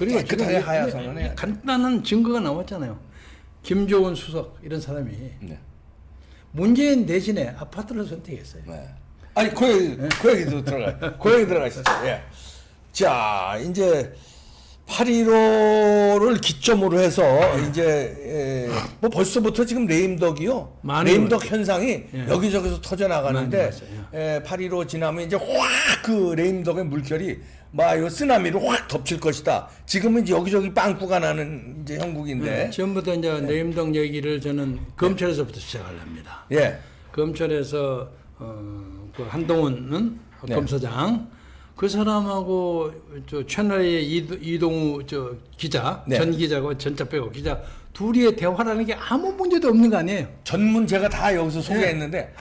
그리고 깨끗하게 하야선언 해야 돼. 간단한 증거가 나왔잖아요. 김조원 수석 이런 사람이 네. 문재인 대신에 아파트를 선택했어요. 네. 아니 그 얘기도 들어가요. 그 얘기 들어가시죠. 예. 자 이제 8.15를 기점으로 해서 이제 뭐 벌써부터 지금 레임덕이요. 많이 레임덕 그렇죠. 현상이 예. 여기저기서 터져 나가는데 많이 왔어요. 8.15 지나면 이제 확 그 레임덕의 물결이 막 이거 쓰나미로 확 덮칠 것이다. 지금은 이제 여기저기 빵꾸가 나는 이제 형국인데. 처음부터 이제 레임덕 얘기를 저는 검찰에서부터 시작하렵니다. 예. 검찰에서 그 한동훈은 네. 검사장 그 사람하고 저 채널의 이동우 저 기자 네. 전 기자고 전자 빼고 기자 둘이의 대화라는 게 아무 문제도 없는 거 아니에요. 전문 제가 다 여기서 소개했는데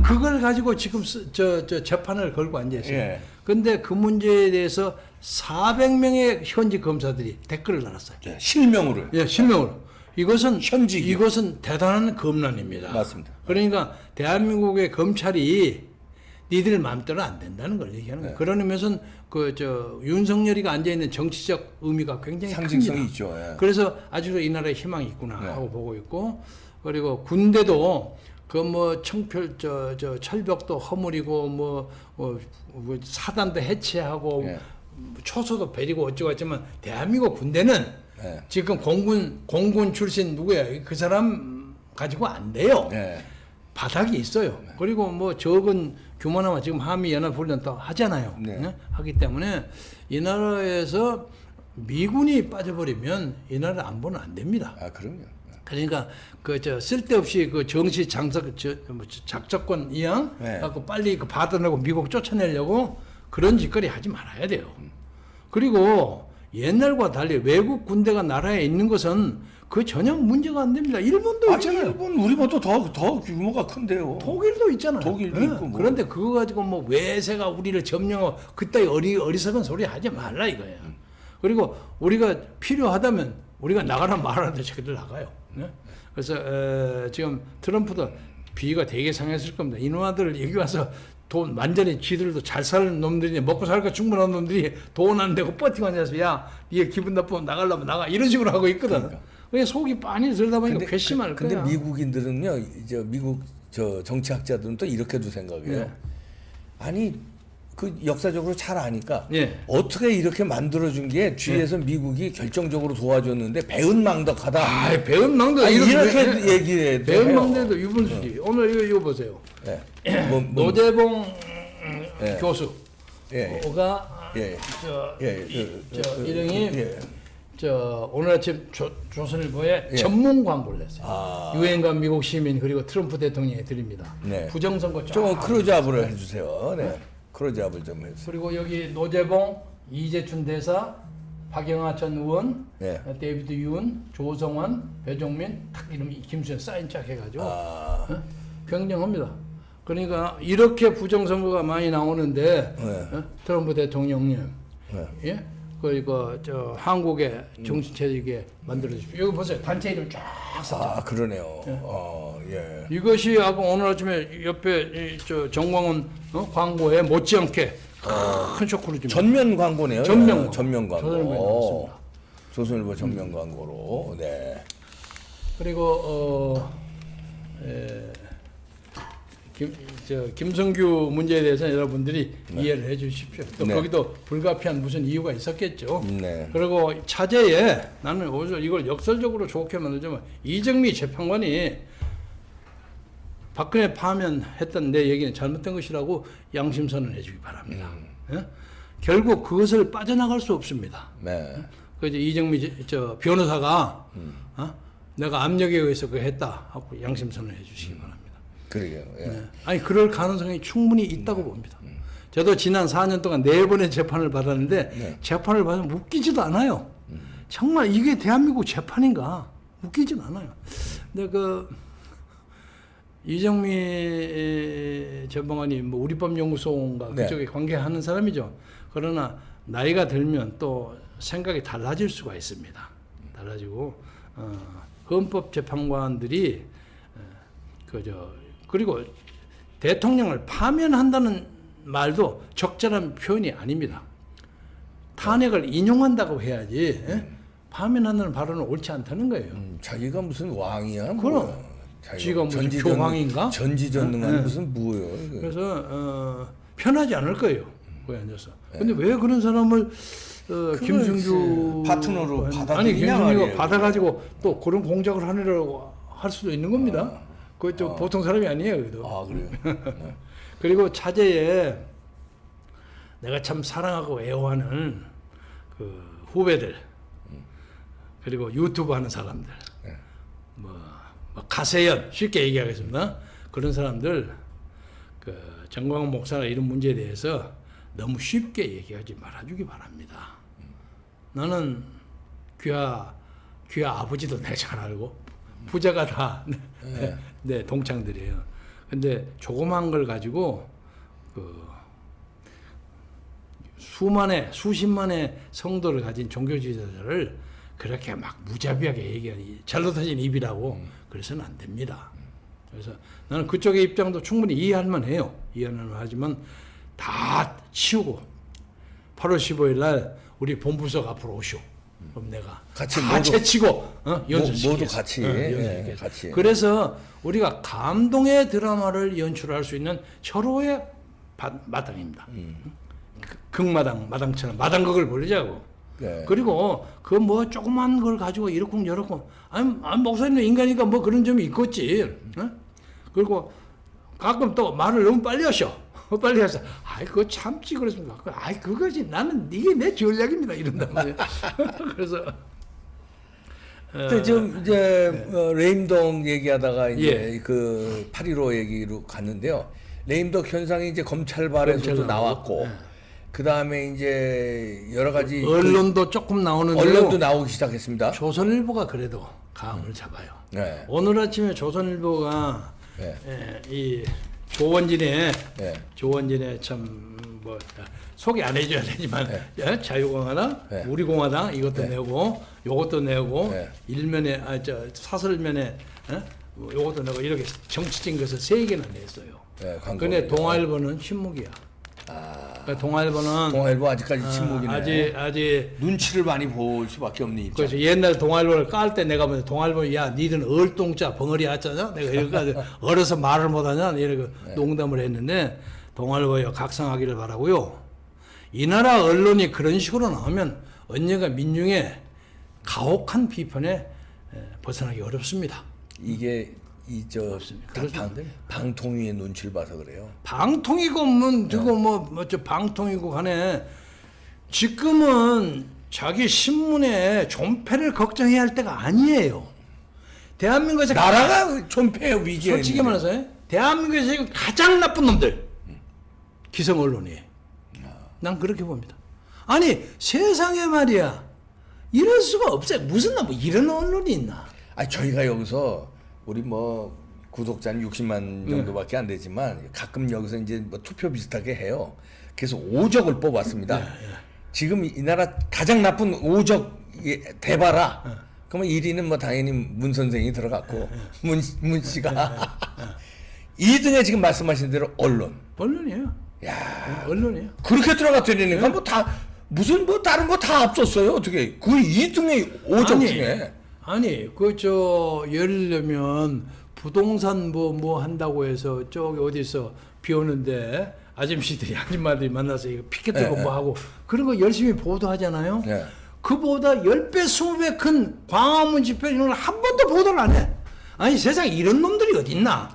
그걸 가지고 지금 저 재판을 걸고 앉아 있어요. 예. 근데 그 문제에 대해서 400명의 현직 검사들이 댓글을 달았어요. 실명으로. 예, 실명으로. 이것은 현직이요. 이것은 대단한 검란입니다. 맞습니다. 그러니까 대한민국의 검찰이 니들 마음대로 안 된다는 걸 얘기하는 거예요. 그런 의미에서는 그 저 윤석열이가 앉아 있는 정치적 의미가 굉장히 상징성이 큽니다. 있죠. 예. 그래서 아직도 이 나라에 희망이 있구나 네. 하고 보고 있고, 그리고 군대도 그 뭐 청별 저 철벽도 허물이고 뭐 사단도 해체하고 네. 초소도 베리고 어쩌고 했지만 대한민국 군대는 네. 지금 공군 출신 누구야? 그 사람 가지고 안 돼요. 네. 바닥이 있어요. 그리고 뭐 적은 규모나마 지금 한미 연합 훈련도 하잖아요. 네. 네? 하기 때문에 이 나라에서 미군이 빠져버리면 이 나라 안보는 안 됩니다. 아 그럼요. 그러니까 그 저 쓸데없이 그 정시 장석 작전권 이양 네. 갖고 빨리 그 받아내고 미국 쫓아내려고 그런 짓거리 하지 말아야 돼요. 그리고 옛날과 달리 외국 군대가 나라에 있는 것은 그 전혀 문제가 안 됩니다. 일본도 있잖아요. 일본 우리보다 더 규모가 큰데요. 독일도 있잖아요. 독일도 예. 있고 뭐. 그런데 그거 가지고 뭐 외세가 우리를 점령하고 그따위 어리석은 소리 하지 말라 이거예요. 그리고 우리가 필요하다면 우리가 나가라 말하는데 저기들 나가요. 예? 그래서 지금 트럼프도 비위가 되게 상했을 겁니다. 이놈아들 여기 와서 돈 완전히 쥐들도 잘 사는 놈들이 먹고 살까 충분한 놈들이 돈 안 되고 버티고 앉아서 야 니가 기분 나쁘면 나가려면 나가 이런 식으로 하고 있거든. 그러니까 속이 빤히 들다 보니까 괘씸할 거야. 근데 미국인들은요, 이제 미국 저 정치학자들은 또 이렇게도 생각해요. 네. 아니 그 역사적으로 잘 아니까 예. 어떻게 이렇게 만들어준 게 뒤에서 미국이 결정적으로 도와줬는데 배은망덕하다. 아, 배은 망도 이렇게 얘기해. 배은 망대도 유분수지. 오늘 이거 보세요. 네. 노재봉 예. 교수가 예. 예. 이름이 오늘 아침 조선일보에 예. 전문 광고를 냈어요. 아. 유엔과 미국 시민 그리고 트럼프 대통령이 드립니다. 네. 부정선거 좀 쫙. 크로즈업을 해주세요. 네. 크로즈업을 좀 해주세요. 그리고 여기 노재봉, 이재춘 대사, 박영하 전 의원, 네. 데이비드 윤, 조성원, 배종민, 딱 이름이 김수현 사인 쫙 해가지고 굉장합니다. 그러니까 이렇게 부정선거가 많이 나오는데 네. 트럼프 대통령님, 네. 예? 그리고 저 한국의 정치 체제에 만들어 주십시오. 여기 보세요. 단체 이름 쫙 썼죠. 아 그러네요. 예. 이것이 아까 오늘 아침에 옆에 저 정광훈 광고에 못지않게 큰 쇼크를 줍니다. 전면 광고네요. 전면 예, 전면 광고. 조선일보에 나왔습니다. 조선일보 전면 광고로. 네. 그리고 김성규 문제에 대해서는 여러분들이 이해를 해주십시오. 또 네. 거기도 불가피한 무슨 이유가 있었겠죠. 네. 그리고 차제에 나는 오히려 이걸 역설적으로 좋게 만들자면 이정미 재판관이 박근혜 파면했던 내 얘기는 잘못된 것이라고 양심선언 해주기 바랍니다. 예? 결국 그것을 빠져나갈 수 없습니다. 네. 그래서 이정미 변호사가 내가 압력에 의해서 그거 했다 하고 양심선언 해주시기 바랍니다. 그러게요. 예. 네. 아니 그럴 가능성이 충분히 있다고 봅니다. 저도 지난 4년 동안 4번의 재판을 받았는데 재판을 받으면 웃기지도 않아요. 정말 이게 대한민국 재판인가? 웃기지는 않아요. 근데 그 이정미 재판관이 뭐 우리법연구소인가 네. 그쪽에 관계하는 사람이죠. 그러나 나이가 들면 또 생각이 달라질 수가 있습니다. 달라지고 헌법재판관들이 그리고 대통령을 파면한다는 말도 적절한 표현이 아닙니다. 탄핵을 인용한다고 해야지 파면하는 발언은 옳지 않다는 거예요. 자기가 무슨 왕이야? 그럼. 뭐야. 지가 무슨 교황인가? 전지전능한 무슨 뭐예요? 이거. 그래서 편하지 않을 거예요. 거기 앉아서. 근데 왜 그런 사람을 김승주 파트너로 아니 받아들이냐 김승주가 말이에요. 받아가지고 또 그런 공작을 하느라고 할 수도 있는 겁니다. 그것도 보통 사람이 아니에요. 그래도. 아 그래요. 네. 그리고 차제에 내가 참 사랑하고 애호하는 그 후배들 그리고 유튜브 하는 사람들 뭐 가세연 쉽게 얘기하겠습니다. 그런 사람들 그 정광훈 목사나 이런 문제에 대해서 너무 쉽게 얘기하지 말아주기 바랍니다. 나는 귀하 아버지도 내가 잘 알고 부자가 다 네, 동창들이에요. 근데 조그만 걸 가지고 그 수십만의 성도를 가진 종교지도자를 그렇게 막 무자비하게 얘기하니 잘로 터진 입이라고 그래서는 안 됩니다. 그래서 나는 그쪽의 입장도 충분히 이해할 만해요. 이해는 하지만 다 치우고 8월 15일 날 우리 본부석 앞으로 오시오. 그럼 내가 같이 다 모두- 채치고 연습시키겠어. 모두 같이, 연습시키겠어. 같이. 그래서 우리가 감동의 드라마를 연출할 수 있는 철호의 마당입니다. 극마당처럼 마당극을 벌리자고. 네. 그리고 그 뭐 조그만 걸 가지고 이렇고 저렇고 아니 목사님도 인간이니까 뭐 그런 점이 있겠지. 어? 그리고 가끔 또 말을 너무 빨리 하셔. 빨리 해서 아이 그거 참지 그랬습니까? 아이 그거지 나는 이게 내 전략입니다 이런단 말이에요. 그래서 근데 지금 이제 레임덕 얘기하다가 이제 예. 그 8.15 얘기로 갔는데요. 레임덕 현상이 이제 검찰발에서도 검찰 나왔고, 그 다음에 이제 여러 가지 언론도 조금 나오는데요. 언론도 나오기 시작했습니다. 조선일보가 그래도 감을 잡아요. 네. 오늘 아침에 조선일보가 네. 이 조원진의 네. 참 뭐 소개 안 해줘야 되지만 자유공화당, 네. 우리공화당 이것도 내고 요것도 내고 네. 일면에 사설면에 요것도 내고 이렇게 정치적인 것을 3개나 냈어요. 네, 광고. 근데 동아일보는 침묵이야. 그러니까 동아일보는 동아일보 아직까지 침묵이네. 아직 눈치를 많이 볼 수밖에 없는 입장. 그래서 옛날 동아일보를 깔 때 내가 보면 동아일보 야 니들은 얼똥자 벙어리 하잖아 내가 이렇게 어려서 말을 못하냐 이렇게 농담을 했는데 동아일보에 각성하기를 바라고요. 이 나라 언론이 그런 식으로 나오면 언젠가 민중의 가혹한 비판에 벗어나기 어렵습니다. 이게 없습니다. 그렇습니다. 방통위의 눈치를 봐서 그래요. 방통이고 뭐저 방통이고 간에 지금은 자기 신문에 존폐를 걱정해야 할 때가 아니에요. 대한민국에서 나라가 존폐 위기에 솔직히 있는데. 말해서 대한민국에서 지금 가장 나쁜 놈들 기성 언론이에요. 난 그렇게 봅니다. 아니 세상에 말이야 이럴 수가 없어요. 무슨 뭐 이런 언론이 있나? 아니 저희가 여기서 우리 뭐 구독자는 60만 정도밖에 안 되지만 가끔 여기서 이제 뭐 투표 비슷하게 해요. 그래서 오적을 뽑았습니다. 지금 이 나라 가장 나쁜 오적 대봐라. 그러면 1위는 뭐 당연히 문 선생이 들어갔고 문 씨가 2등에 지금 말씀하신 대로 언론이에요. 야 언론이에요. 그렇게 들어갔더니까 뭐 다 무슨 뭐 다른 거 다 앞섰어요. 어떻게 그 2등의 오적 중에 아니 예를 들면 부동산 뭐 한다고 해서 저기 어디서 비 오는데 아줌마들이 만나서 이거 피켓 들고 뭐 하고 그런 거 열심히 보도하잖아요. 네. 그보다 10배 20배 큰 광화문 집회 이런 걸 한 번도 보도를 안 해. 아니 세상에 이런 놈들이 어디 있나?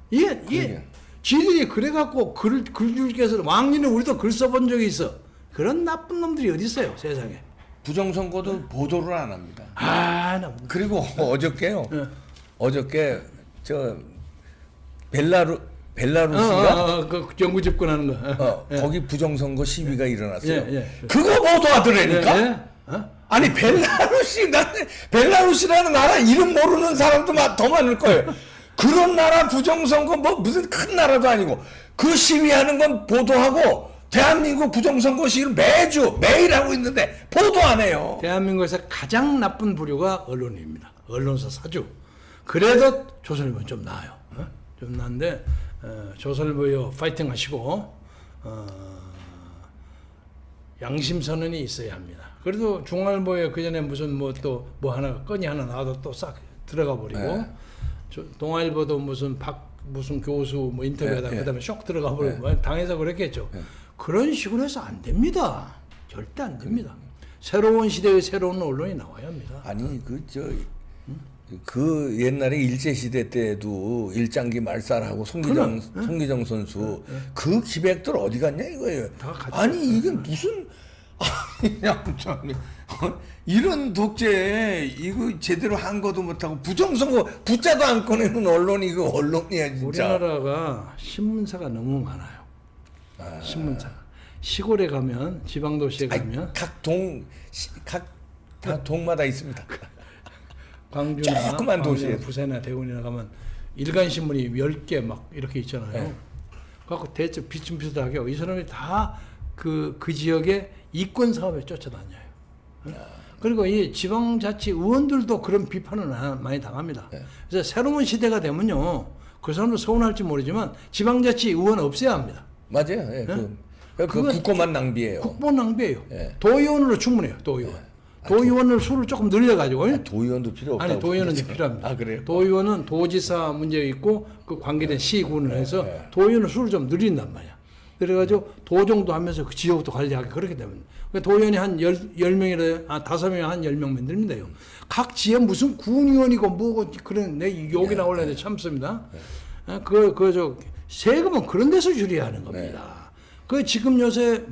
이게 지들이 그래갖고 글줄께서 왕년에 우리도 글 써본 적이 있어. 그런 나쁜 놈들이 어디 있어요 세상에. 부정선거도 보도를 안 합니다. 나 그리고 어저께요. 어저께 저 벨라루스가 그 정부 집권하는 거. 거기 부정선거 시위가 일어났어요. 예. 그거 보도하더라니까. 예? 아니 벨라루스라는 나라 이름 모르는 사람도 더 많을 거예요. 그런 나라 부정선거 뭐 무슨 큰 나라도 아니고 그 시위하는 건 보도하고 대한민국 부정선거 시위를 매일 하고 있는데 보도 안 해요. 대한민국에서 가장 나쁜 부류가 언론입니다. 언론사 사주. 그래도 조선일보는 좀 나아요. 좀 나은데 조선일보요 파이팅 하시고 양심 선언이 있어야 합니다. 그래도 중앙일보에 그 전에 무슨 뭐 또 뭐 하나 건이 하나 나와도 또 싹 들어가 버리고 네. 동아일보도 무슨 교수 뭐 인터뷰하다 네, 네. 그다음에 쏙 들어가 버리고 당해서 그랬겠죠. 네. 그런 식으로 해서 안 됩니다. 절대 안 됩니다. 새로운 시대의 새로운 언론이 나와야 합니다. 아니 그 옛날에 일제 시대 때도 일장기 말살하고 송기정 선수 그 기백들 어디 갔냐 이거예요. 다 같이 아니 이게 무슨 양장님 이런 독재 이거 제대로 한 것도 못하고 부정선거 붙자도 안 꺼내는 언론이 이거 언론이야 진짜. 우리나라가 신문사가 너무 많아요. 신문사. 시골에 가면 지방도시에 가면 다 동마다 있습니다. 광주나 조그만 도시에. 부산이나 대구나 가면 일간 신문이 10개 막 이렇게 있잖아요. 네. 그래서 대체 비슷비슷하게 이 사람이 다 그 지역의 이권 사업에 쫓아다녀요. 그리고 이 지방자치 의원들도 그런 비판을 많이 당합니다. 네. 그래서 새로운 시대가 되면요, 그 사람도 서운할지 모르지만 지방자치 의원 없애야 합니다. 맞아요. 예, 그 국고만 낭비예요. 국보 낭비예요. 네. 도의원으로 충분해요. 도의원. 도의원을 수를 조금 늘려가지고. 도의원도 필요 없다고. 아니 도의원은 이제 그러죠. 필요합니다. 아 그래요? 도의원은 도지사 문제 있고 그 관계된 시군을 해서 도의원을 수를 좀 늘린단 말이야. 그래가지고 도정도 하면서 그 지역도 관리하게 그렇게 되면 도의원이 한 10명이라 5명이 한 10명 만듭니다요. 각 지에 무슨 군의원이고 뭐고 그런 내 욕이 나오려는데 참습니다. 저 세금은 그런 데서 줄여야 하는 겁니다. 그 지금 요새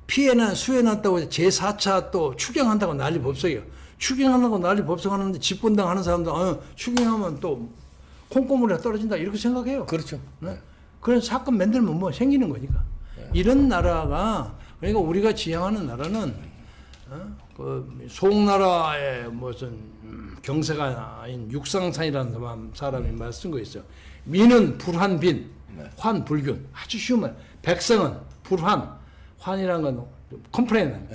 피해나 수해 났다고 제4차 또 추경한다고 난리 법석이에요. 추경한다고 난리 법석하는데 집권당 하는 사람들 추경하면 또 콩고물에 떨어진다 이렇게 생각해요. 그렇죠. 네? 그런 사건 만들면 뭐 생기는 거니까. 이런 나라가 그러니까 우리가 지향하는 나라는 그 송나라의 무슨 경세가 아닌 육상산이라는 사람이 말 쓴 거 있어요. 민은 불환빈, 환불균. 아주 쉬운 말. 백성은 불환, 환이라는 건 컴플레인.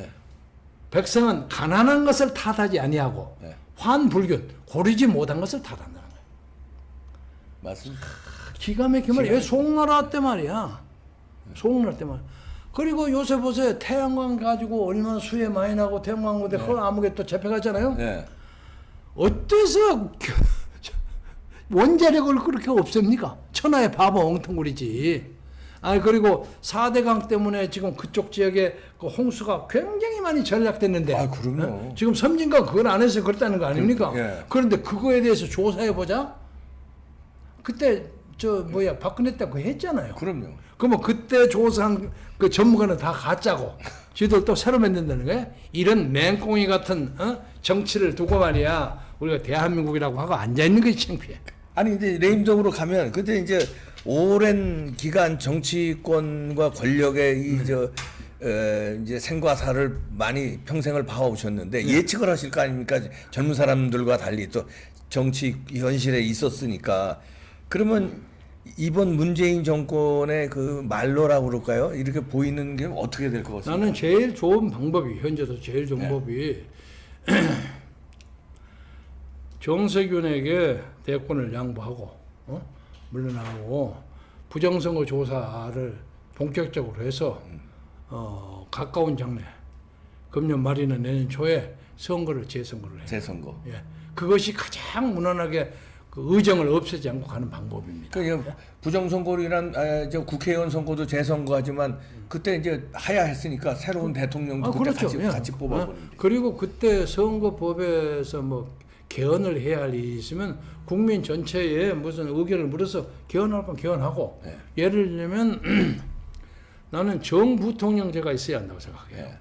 백성은 가난한 것을 탓하지 아니하고 환불균, 고르지 못한 것을 탓한다는 거예요. 맞습니다. 기가 막히게 말이야. 왜 송나라 때 말이야. 송나라 때 말이야. 그리고 요새 보세요. 태양광 가지고 얼마나 수해 많이 나고 태양광 고대 그거 아무게 또 잡혀갔잖아요. 네. 어때서 원자력을 그렇게 없앱니까? 천하의 바보 엉뚱구리지. 그리고 4대강 때문에 지금 그쪽 지역에 그 홍수가 굉장히 많이 전락됐는데. 그럼요. 지금 섬진강 그걸 안 해서 그렇다는 거 아닙니까? 그런데 그거에 대해서 조사해 보자. 그때 박근혜 때 그거 했잖아요. 그럼요. 그러면 그때 조사한 그 전문가는 다 가짜고 지들 또 새로 만든다는 거야? 이런 맹꽁이 같은 정치를 두고 말이야 우리가 대한민국이라고 하고 앉아있는 것이 창피해. 아니 이제 레임적으로 가면 그때 이제 오랜 기간 정치권과 권력의 이제 생과사를 많이 평생을 봐오셨는데 예측을 하실 거 아닙니까? 젊은 사람들과 달리 또 정치 현실에 있었으니까 그러면 이번 문재인 정권의 그 말로라고 그럴까요? 이렇게 보이는 게 어떻게 될 것 같습니까? 나는 제일 좋은 방법이 현재도 제일 좋은 법이 정세균에게 대권을 양보하고 물러나고 부정선거 조사를 본격적으로 해서 가까운 장래 금년 말이나 내년 초에 재선거를 해요. 재선거. 예, 그것이 가장 무난하게 그 의정을 없애지 않고 가는 방법입니다. 그러니까 부정선거이란 국회의원 선거도 재선거하지만 그때 이제 하야했으니까 새로운 대통령도 그때 그렇죠. 같이 뽑아보는데. 그리고 그때 선거법에서 뭐 개헌을 해야 할 일이 있으면 국민 전체에 무슨 의견을 물어서 개헌할 건 개헌하고 예를 들면 나는 정부통령제가 있어야 한다고 생각해요.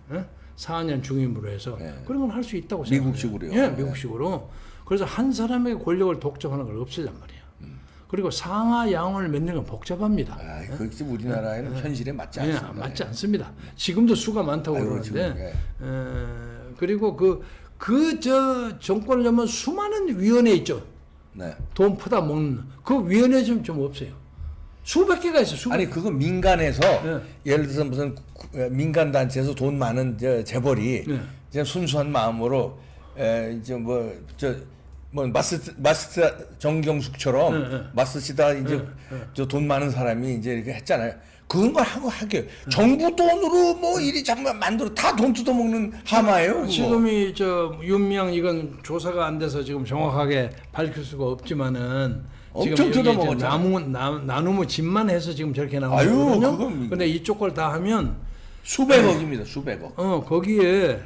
4년 중임으로 해서 그런 건 할 수 있다고 생각해요. 미국식으로요. 예, 미국식으로. 그래서 한 사람에게 권력을 독점하는 걸 없애잔 말이에요. 그리고 상하 양원을 맺는 건 복잡합니다. 그게 우리나라에는 현실에 맞지 않습니다. 맞지 않습니다. 지금도 수가 많다고 그러는데 그리고 저 정권을 잡으면 수많은 위원회 있죠. 돈 퍼다 먹는 그 위원회 좀 없어요. 수백 개가 있어. 수백 아니 그거 민간에서 예를 들어서 무슨 민간 단체에서 돈 많은 재벌이 이제 순수한 마음으로 이제 뭐 마스터 정경숙처럼 네, 네. 마스시다 이제 네. 저 돈 많은 사람이 이제 이렇게 했잖아요. 그런 걸 하고 하게 정부 돈으로 뭐 이리 잠깐 만들어 다 돈 뜯어먹는 하마예요. 그거. 지금이 저 윤명 이건 조사가 안 돼서 지금 정확하게 밝힐 수가 없지만은 엄청 지금 여기 뜯어먹었잖아요. 나누무 집만 해서 지금 저렇게 나오는 아유, 거거든요. 그건 근데 이쪽 걸 다 하면 수백억입니다. 수백억. 거기에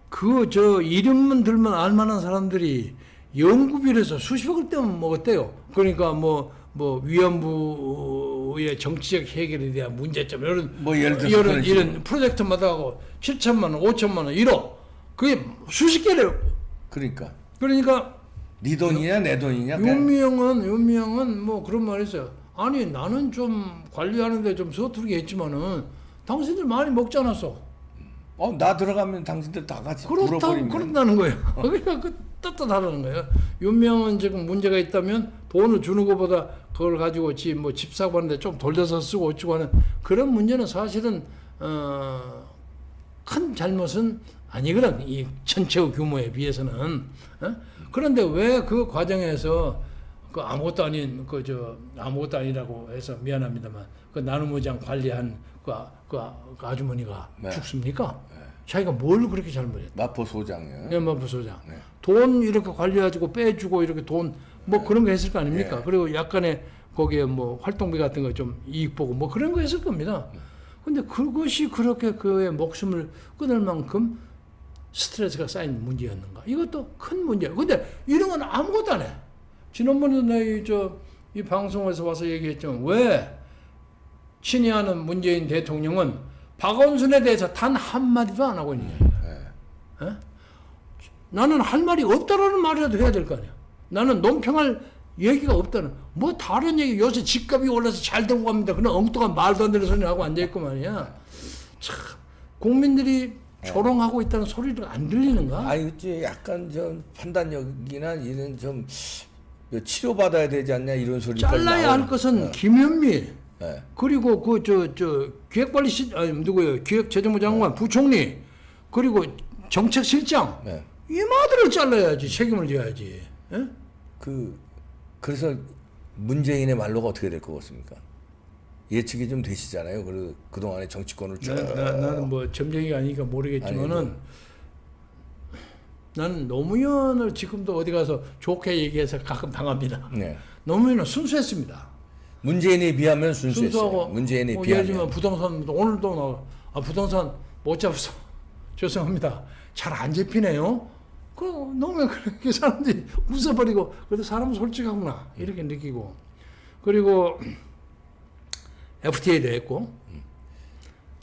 그 저 이름만 들면 알만한 사람들이 연구비에서 수십억을 떼면 먹었대요. 그러니까 뭐 위안부의 정치적 해결에 대한 문제점 이런 뭐 예를 들어서 그런 이런 프로젝트마다 하고 7천만 원, 5천만 원, 1억 그게 수십 개래요. 그러니까 그러니까 네 돈이냐 내 돈이냐. 그냥 윤미영은 뭐 그런 말 했어요. 아니 나는 좀 관리하는데 좀 서투르게 했지만은 당신들 많이 먹지 않았어. 나 들어가면 당신들 다 같이 불어버리면. 그렇다는 거예요. 그러니까 그 떳떳하다는 거예요. 윤명은 지금 문제가 있다면 돈을 주는 것보다 그걸 가지고 집 사고 하는데 좀 돌려서 쓰고 어쩌고 하는 그런 문제는 사실은 큰 잘못은 아니거든. 이 전체 규모에 비해서는. 그런데 왜 그 과정에서 그 아무것도 아닌 아무것도 아니라고 해서 미안합니다만 그 나눔의장 관리한 그 아주머니가 네. 죽습니까? 자기가 뭘 그렇게 잘못했다? 마포 소장이요. 네, 마포 소장. 네. 돈 이렇게 관리해가지고 빼주고 이렇게 돈 뭐 그런 거 했을 거 아닙니까? 네. 그리고 약간의 거기에 뭐 활동비 같은 거 좀 이익 보고 뭐 그런 거 했을 겁니다. 근데 그것이 그렇게 그의 목숨을 끊을 만큼 스트레스가 쌓인 문제였는가? 이것도 큰 문제예요. 근데 이런 건 아무것도 안 해. 지난번에도 이 방송에서 와서 얘기했지만 왜 친애하는 문재인 대통령은 박원순에 대해서 단 한마디도 안 하고 있느냐. 에? 나는 할 말이 없다라는 말이라도 해야 될 거 아니야. 나는 논평할 얘기가 없다는. 뭐 다른 얘기 요새 집값이 올라서 잘 되고 갑니다. 그런 엉뚱한 말도 안 되는 소리 하고 앉아있고 말이야. 참 국민들이 조롱하고 있다는 소리도 안 들리는가? 아니 이제 약간 좀 판단력이나 이런 좀 치료받아야 되지 않냐 이런 소리까지 잘라야 할 것은 김현미 네. 그리고 기획관리 누구예요? 기획재정부 장관 부총리 그리고 정책실장 네. 이마들을 잘라야지 책임을 져야지. 예? 그래서 문재인의 말로가 어떻게 될 것 같습니까? 예측이 좀 되시잖아요. 그동안의 정치권을 쭉. 나는 뭐 점쟁이가 아니니까 모르겠지만은 나는 노무현을 지금도 어디 가서 좋게 얘기해서 가끔 당합니다. 네. 노무현은 순수했습니다. 문재인에 비하면 순수했어요. 순수하고 문재인에 예를 비하면. 들면 부동산 오늘도 부동산 못 잡았어. 죄송합니다. 잘 안 잡히네요. 그 너무 그렇게 사람들이 웃어버리고 그래도 사람은 솔직하구나 이렇게 느끼고 그리고 FTA도 했고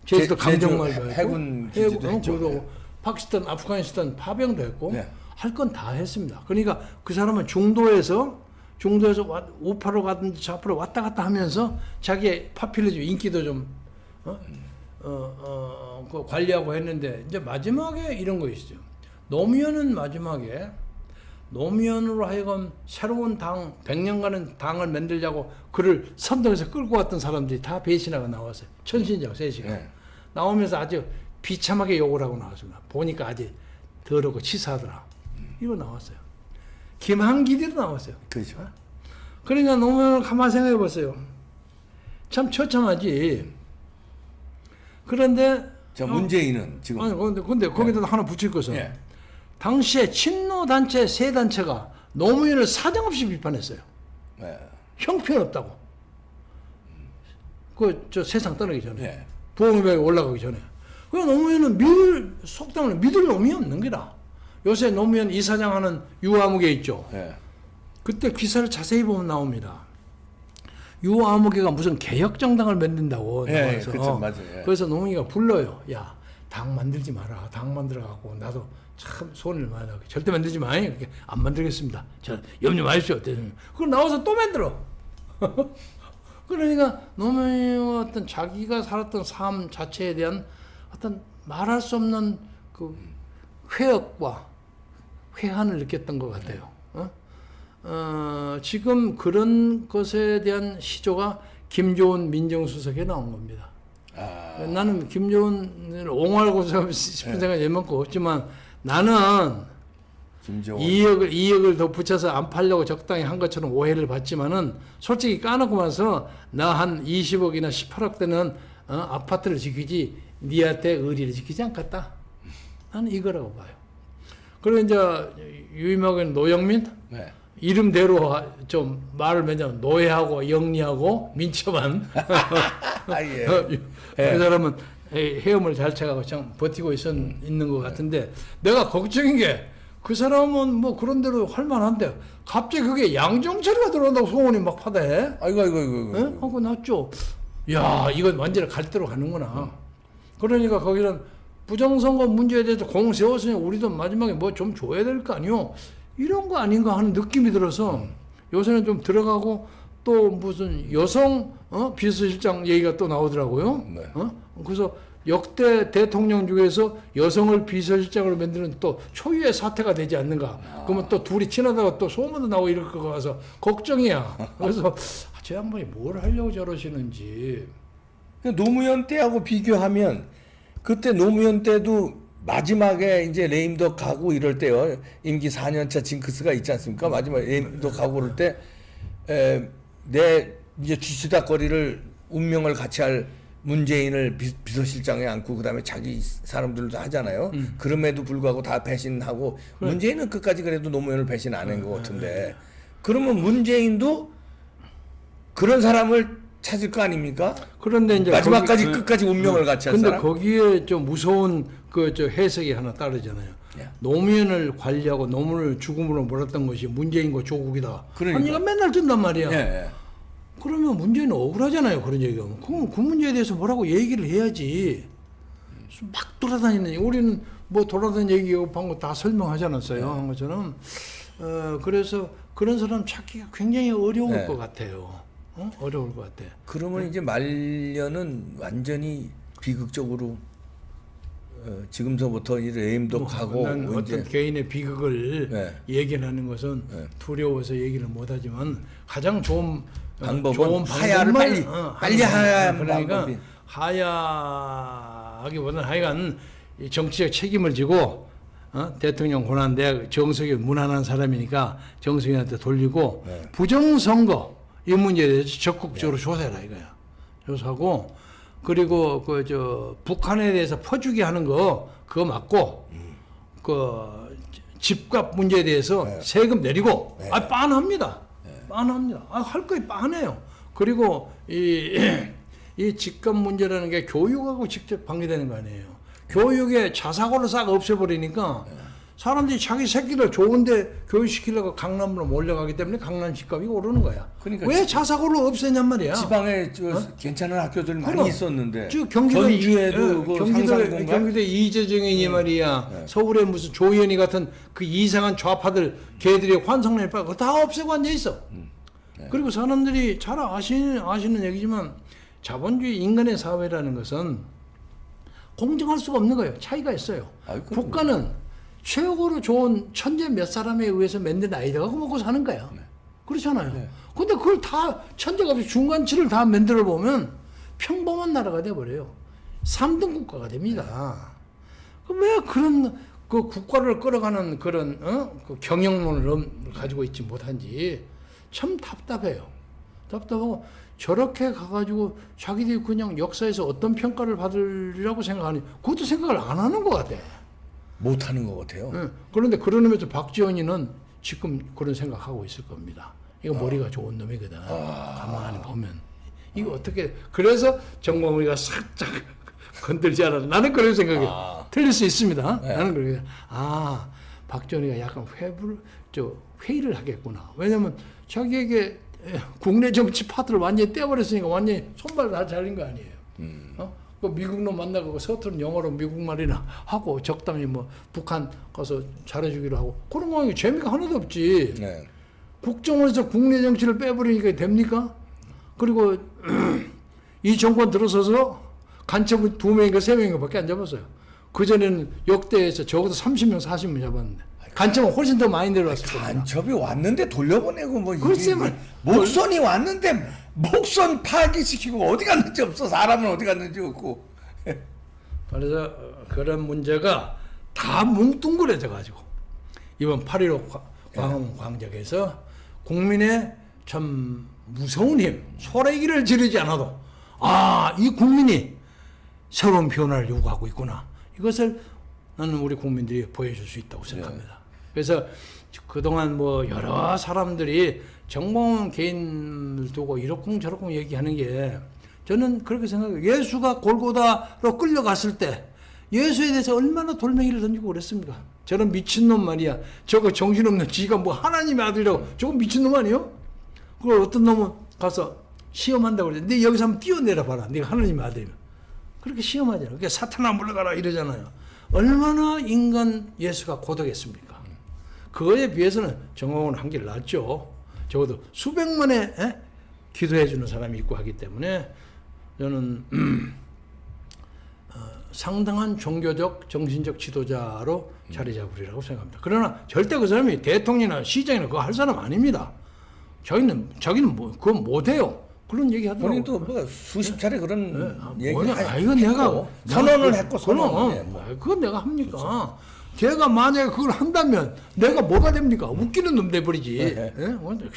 제주도 강정말도 해군 했고 기지도 했죠. 그리고 파키스탄, 아프가니스탄 파병도 했고 네. 할 건 다 했습니다. 그러니까 그 사람은 중도에서 우파로 가든지 좌파로 왔다 갔다 하면서 자기의 파퓰리즘 인기도 좀 그 관리하고 했는데 이제 마지막에 이런 거 있어요. 노무현은 마지막에 노무현으로 하여금 새로운 당 100년간은 당을 만들자고 그를 선동해서 끌고 왔던 사람들이 다 배신하고 나왔어요. 천신적 세시가 네. 나오면서 아주 비참하게 욕을 하고 나왔습니다. 보니까 아주 더럽고 치사하더라. 이거 나왔어요. 김한길이도 나왔어요. 그렇죠. 그러니까 노무현을 가만히 생각해 보세요. 참 처참하지. 그런데 문재인은 지금 근데 거기다 하나 붙일 것은 예. 당시에 친노 단체 세 단체가 노무현을 사정없이 비판했어요. 네. 형편없다고. 세상 떠나기 전에. 예. 부흥회에 올라가기 전에. 그 노무현은 속담을 믿을 놈이 없는 거라. 요새 노무현 이사장 하는 유아무개 있죠. 예. 그때 기사를 자세히 보면 나옵니다. 유아무개가 무슨 개혁정당을 만든다고 예, 나와서. 그쵸, 맞아요. 예. 그래서 노무현이가 불러요. 야, 당 만들지 마라. 당 만들어갖고 나도 참 손을 많이 하고 절대 만들지 마. 안 만들겠습니다. 저 염려 마십시오. 그걸 나와서 또 만들어. 그러니까 노무현의 어떤 자기가 살았던 삶 자체에 대한 어떤 말할 수 없는 그 회역과 회한을 느꼈던 것 같아요. 지금 그런 것에 대한 시조가 김조은 민정수석에 나온 겁니다. 나는 김조은을 옹호하고 싶은 생각이 웬만큼 없지만 나는 김정은 2억을 더 붙여서 안 팔려고 적당히 한 것처럼 오해를 받지만은 솔직히 까놓고 나서 나 한 20억이나 18억 되는 아파트를 지키지 니한테 의리를 지키지 않겠다. 나는 이거라고 봐요. 그리고 이제 유임하게 노영민 네. 이름대로 좀 말을 맨날 노예하고 영리하고 민첩한 아, 예. 그 사람은 헤엄을 잘 쳐가고 참 버티고 있는 것 같은데 내가 걱정인 게 그 사람은 뭐 그런 대로 할 만한데 갑자기 그게 양정철이가 들어온다고 소문이 막 파대. 아이고. 예? 하고 났죠. 야, 이건 완전히 갈 대로 가는구나. 그러니까 거기는 부정선거 문제에 대해서 공 세웠으니 우리도 마지막에 뭐 좀 줘야 될 거 아니요. 이런 거 아닌가 하는 느낌이 들어서 요새는 좀 들어가고 또 무슨 여성 비서실장 얘기가 또 나오더라고요. 네. 그래서 역대 대통령 중에서 여성을 비서실장으로 만드는 또 초유의 사태가 되지 않는가. 그러면 또 둘이 친하다가 또 소문도 나오고 이럴 거 같아서 걱정이야. 그래서 저 양반이 뭘 하려고 저러시는지. 노무현 때하고 비교하면 그때 노무현 때도 마지막에 이제 레임덕 가고 이럴 때요. 임기 4년차 징크스가 있지 않습니까? 마지막에 레임덕 가고 그럴 때 내 이제 뒤치다거리를 운명을 같이 할 문재인을 비서실장에 앉고 그다음에 자기 사람들도 하잖아요. 그럼에도 불구하고 다 배신하고 문재인은 끝까지 그래도 노무현을 배신 안 한 것 같은데 그러면 문재인도 그런 사람을 찾을 거 아닙니까? 그런데 이제 마지막까지 끝까지 운명을 같이 할 근데 사람. 거기에 좀 무서운 그 저 해석이 하나 따르잖아요. 예. 노무현을 관리하고 노무현을 죽음으로 몰았던 것이 문재인과 조국이다. 그러니까. 한 얘기가 맨날 든단 말이야. 예. 그러면 문재인은 억울하잖아요. 그런 얘기하면. 그럼 그 문제에 대해서 뭐라고 얘기를 해야지. 막 돌아다니는 우리는 뭐 돌아다니는 얘기하고 방금 다 설명하지 않았어요. 한 것처럼. 그래서 그런 사람 찾기가 굉장히 어려울 네. 것 같아요. 어려울 것 같아. 그러면 이제 말년은 완전히 비극적으로 지금서부터 이 레임덕하고 난 뭐 어떤 이제 개인의 비극을 네. 얘기하는 것은 두려워서 얘기를 못하지만 가장 좋은 방법은 좋은 하야를 방법만, 빨리 하야 그러니까 방법이. 하야하기보다는 하여간 이 정치적 책임을 지고 대통령 권한대 정석이 무난한 사람이니까 정석이한테 돌리고 네. 부정선거 이 문제에 대해서 적극적으로 조사해라 이거야. 조사하고 그리고 그 저 북한에 대해서 퍼주기 하는 거 그거 맞고 그 집값 문제에 대해서 네. 세금 내리고 네. 빤합니다. 빤합니다. 할 거에 빤해요. 그리고 이 집값 문제라는 게 교육하고 직접 관계되는 거 아니에요. 교육에 자사고를 싹 없애버리니까 사람들이 자기 새끼를 좋은데 교육시키려고 강남으로 몰려가기 때문에 강남 집값이 오르는 거야. 그러니까 왜 자사고를 없애냔 말이야. 지방에 괜찮은 학교들 많이 그럼. 있었는데 경기도 전주에도 그 상상공간 경기도 이재정이니 말이야. 서울에 무슨 조현이 같은 그 이상한 좌파들 걔들이 환성내 빠고 다 없애고 앉아 있어. 그리고 사람들이 잘 아시는 얘기지만 자본주의 인간의 사회라는 것은 공정할 수가 없는 거예요. 차이가 있어요. 국가는 최고로 좋은 천재 몇 사람에 의해서 만든 아이디어가 먹고 사는 거야. 그렇잖아요. 근데 그걸 다 천재가 없이 중간치를 다 만들어 보면 평범한 나라가 돼버려요. 3등 국가가 됩니다. 왜 그런 그 국가를 끌어가는 그런 그 경영론을 가지고 있지 못한지 참 답답해요. 답답하고 저렇게 가가지고 자기들이 그냥 역사에서 어떤 평가를 받으리라고 생각하니 그것도 생각을 안 하는 것 같아. 못하는 것 같아요. 그런데 그런 의미에서 박지원이는 지금 그런 생각하고 있을 겁니다. 이거 머리가 좋은 놈이거든. 가만히 보면. 이거 어떻게 그래서 정광훈이가 살짝 건들지 않아. 나는 그런 생각이에요. 틀릴 수 있습니다. 네. 나는 그렇게 박지원이가 약간 회의를 하겠구나. 왜냐면 자기에게 국내 정치 파트를 완전히 떼버렸으니까 완전히 손발 다 잘린 거 아니에요. 그 미국 놈 만나고 서투른 영어로 미국 말이나 하고 적당히 뭐 북한 가서 잘해주기로 하고 그런 거 재미가 하나도 없지. 네. 국정원에서 국내 정치를 빼버리니까 됩니까? 그리고 이 정권 들어서서 간첩을 2명인가 3명인가밖에 안 잡았어요. 그전에는 역대에서 적어도 30명 40명 잡았는데 간첩은 훨씬 더 많이 내려왔을 겁니다. 간첩이 왔는데 돌려보내고 뭐 글쎄 이게 목선이 왔는데 목선 파기시키고 어디 갔는지 없어. 사람은 어디 갔는지 없고. 그래서 그런 문제가 다 뭉뚱그려져 가지고 이번 8.15 광화문 광장에서 국민의 참 무서운 힘, 소리기를 지르지 않아도 이 국민이 새로운 변화를 요구하고 있구나. 이것을 나는 우리 국민들이 보여줄 수 있다고 생각합니다. 그래서 그동안 뭐 여러 사람들이 정봉원 개인을 두고 이렇쿵 저렇쿵 얘기하는 게 저는 그렇게 생각해요. 예수가 골고다로 끌려갔을 때 예수에 대해서 얼마나 돌멩이를 던지고 그랬습니까? 저런 미친놈 말이야. 저거 정신없는 지가 뭐 하나님의 아들이라고 저거 미친놈 아니에요? 그걸 어떤 놈은 가서 시험한다고 그러지. 네 여기서 한번 뛰어내려 봐라. 네가 하나님의 아들이면. 그렇게 시험하잖아요. 그게 사탄아 물러가라 이러잖아요. 얼마나 인간 예수가 고독했습니까? 그거에 비해서는 정홍은 한길 낫죠. 적어도 수백만의 기도해 주는 사람이 있고 하기 때문에 저는 상당한 종교적 정신적 지도자로 자리 잡으리라고 생각합니다. 그러나 절대 그 사람이 대통령이나 시장이나 그거 할 사람 아닙니다. 자기는 뭐 그건 못해요. 그런 얘기 하더라고요. 본인도 뭐 수십 차례 그런 얘기 이건 내가 선언을 했고 선언을 그건 내가 합니까? 제가 만약에 그걸 한다면 내가 뭐가 됩니까? 웃기는 놈 돼버리지.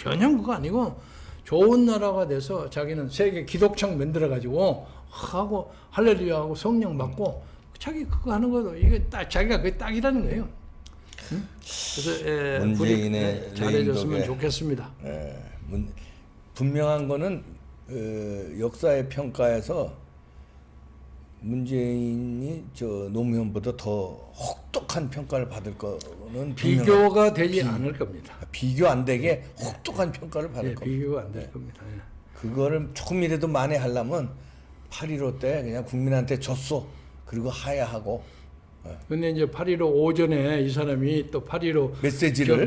전혀 그거 아니고 좋은 나라가 돼서 자기는 세계 기독청 만들어 가지고 하고 할렐루야하고 성령 받고 자기 그거 하는 것도 이게 딱 자기가 그게 딱이라는 거예요. 그래서 문재인의 잘해줬으면 좋겠습니다. 분명한 거는 역사의 평가에서 문재인이 저 노무현보다 더 혹독한 평가를 받을 거는 비교가 되지 않을 겁니다. 비교 안 되게 혹독한 평가를 받을 겁니다. 비교가 안 될 겁니다. 그거를 조금이라도 만회하려면 8.15 때 그냥 국민한테 졌어. 그리고 하야하고. 근데 이제 8.15 오전에 이 사람이 또 8.15 메시지를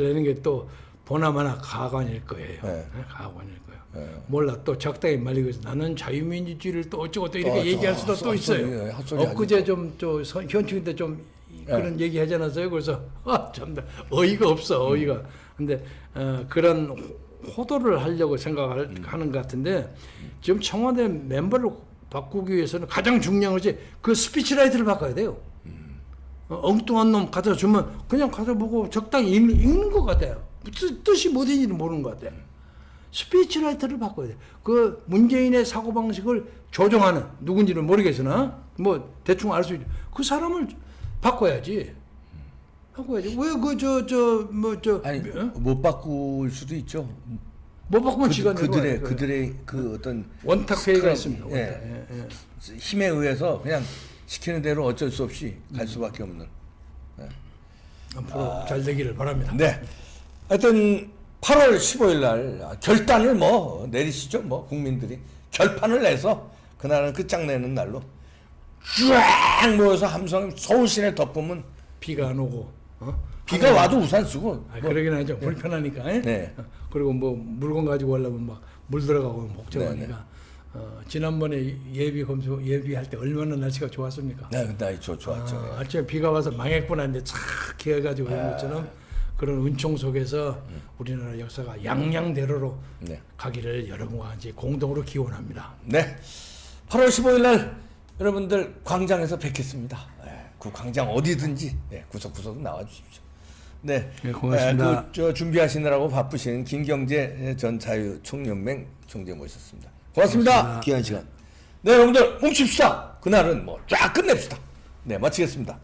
내는 게 또 보나마나 가관일 거예요. 가관일 거예요. 몰라 또 적당히 말리고 있어. 나는 자유민주주의를 또 어쩌고 또 이렇게 얘기할 수도 또 있어요. 엊그제 좀저 현충일 때 좀 그런 얘기 하지 않았어요? 그래서 참 어이가 없어 어이가. 근데 그런 호도를 하려고 생각하는 것 같은데 지금 청와대 멤버를 바꾸기 위해서는 가장 중요한 것이 그 스피치라이트를 바꿔야 돼요. 엉뚱한 놈 갖다 주면 그냥 가서 보고 적당히 읽는 것 같아요. 뜻이 뭐든지는 모르는 것 같아요. 스피치라이터를 바꿔야 돼. 그 문재인의 사고방식을 조정하는 누군지는 모르겠으나 뭐 대충 알 수 있죠. 그 사람을 바꿔야지. 왜 아니 못 바꿀 수도 있죠. 못 바꾸면 지가 그들의 그 어떤 원탁 회의가 있습니다. 힘에 의해서 그냥 시키는 대로 어쩔 수 없이 갈 수밖에 없는. 앞으로 잘 되기를 바랍니다. 네. 하여튼 8월 15일 날 결단을 뭐 내리시죠. 뭐 국민들이 결판을 내서 그날은 끝장내는 날로 쫙 모여서 함성 서울 시내 덮으면 비가 안 오고 비가 와도 우산 쓰고 그러긴 하죠. 불편하니까. 네. 그리고 뭐 물건 가지고 가려면 막 물 들어가고 복잡하니까. 지난번에 예비할 때 얼마나 날씨가 좋았습니까? 네, 좋았죠. 아침에 비가 와서 망했구나 했는데 착 해가지고 이런 것처럼 그런 은총 속에서 우리나라 역사가 양양대로로 가기를 여러분과 이제 공동으로 기원합니다. 네. 8월 15일 날 여러분들 광장에서 뵙겠습니다. 그 광장 어디든지 구석구석 나와 주십시오. 네, 고맙습니다. 준비하시느라고 바쁘신 김경재 전 자유총연맹 총재 모셨습니다. 고맙습니다. 귀한 시간. 네, 여러분들 뭉칩시다. 그날은 뭐 쫙 끝냅시다. 네, 마치겠습니다.